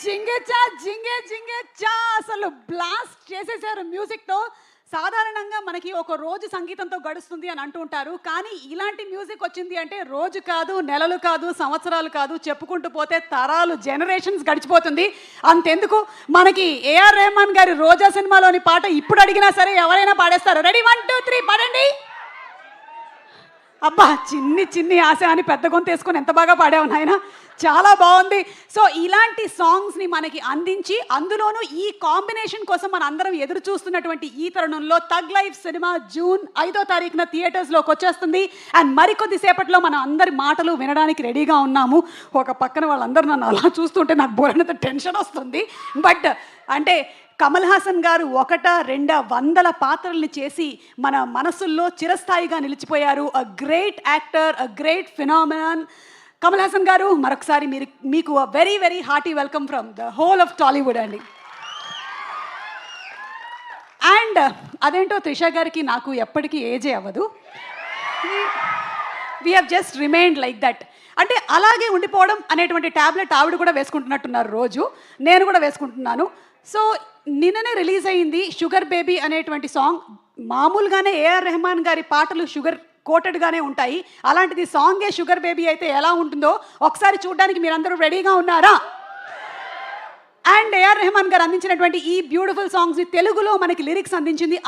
జింగెచా జింగే జింగెచా అసలు బ్లాస్ట్ చేసేసారు మ్యూజిక్తో. సాధారణంగా మనకి ఒక రోజు సంగీతంతో గడుస్తుంది అని అంటూ ఉంటారు, కానీ ఇలాంటి మ్యూజిక్ వచ్చింది అంటే రోజు కాదు, నెలలు కాదు, సంవత్సరాలు కాదు, చెప్పుకుంటూ పోతే తరాలు, జనరేషన్స్ గడిచిపోతుంది. అంతెందుకు, మనకి ఏఆర్ రెహమాన్ గారి రోజా సినిమాలోని పాట ఇప్పుడు అడిగినా సరే ఎవరైనా పాడేస్తారు. రెడీ 1 2 3 పాడండి. అబ్బా, చిన్ని చిన్ని ఆశ అని పెద్ద గొంతు వేసుకొని ఎంత బాగా పాడావు నాయన, చాలా బాగుంది. సో ఇలాంటి సాంగ్స్ని మనకి అందించి, అందులోనూ ఈ కాంబినేషన్ కోసం మన అందరం ఎదురు చూస్తున్నటువంటి ఈ తరుణంలో థగ్ లైఫ్ సినిమా జూన్ 5వ తారీఖున థియేటర్స్లోకి వచ్చేస్తుంది. అండ్ మరికొద్ది సేపట్లో మనం అందరి మాటలు వినడానికి రెడీగా ఉన్నాము. ఒక పక్కన వాళ్ళందరూ నన్ను అలా చూస్తుంటే నాకు బోరనంత టెన్షన్ వస్తుంది. బట్ అంటే కమల్ హాసన్ గారు 1 2 వందల పాత్రల్ని చేసి మన మనసుల్లో చిరస్థాయిగా నిలిచిపోయారు. A great actor, a great phenomenon. Kamal Haasan గారు, మరొకసారి మీకు very very hearty welcome from the whole of Tollywood అండి. అండ్ అదేంటో త్రిష గారికి నాకు ఎప్పటికీ ఏజే అవ్వదు. We have just remained like that. అంటే అలాగే ఉండిపోవడం అనేటువంటి ట్యాబ్లెట్ ఆవిడ కూడా వేసుకుంటున్నట్టున్నారు రోజు, నేను కూడా వేసుకుంటున్నాను. సో నిన్ననే రిలీజ్ అయింది షుగర్ బేబీ అనేటువంటి సాంగ్. మామూలుగానే ఏఆర్ రెహమాన్ గారి పాటలు షుగర్ కోటెడ్గానే ఉంటాయి, అలాంటిది సాంగే షుగర్ బేబీ అయితే ఎలా ఉంటుందో ఒకసారి చూడడానికి మీరందరూ రెడీగా ఉన్నారా? అండ్ ఏఆర్ రెహమాన్ గారు అందించినటువంటి ఈ బ్యూటిఫుల్ సాంగ్స్ తెలుగులో మనకి లిరిక్స్ అందించింది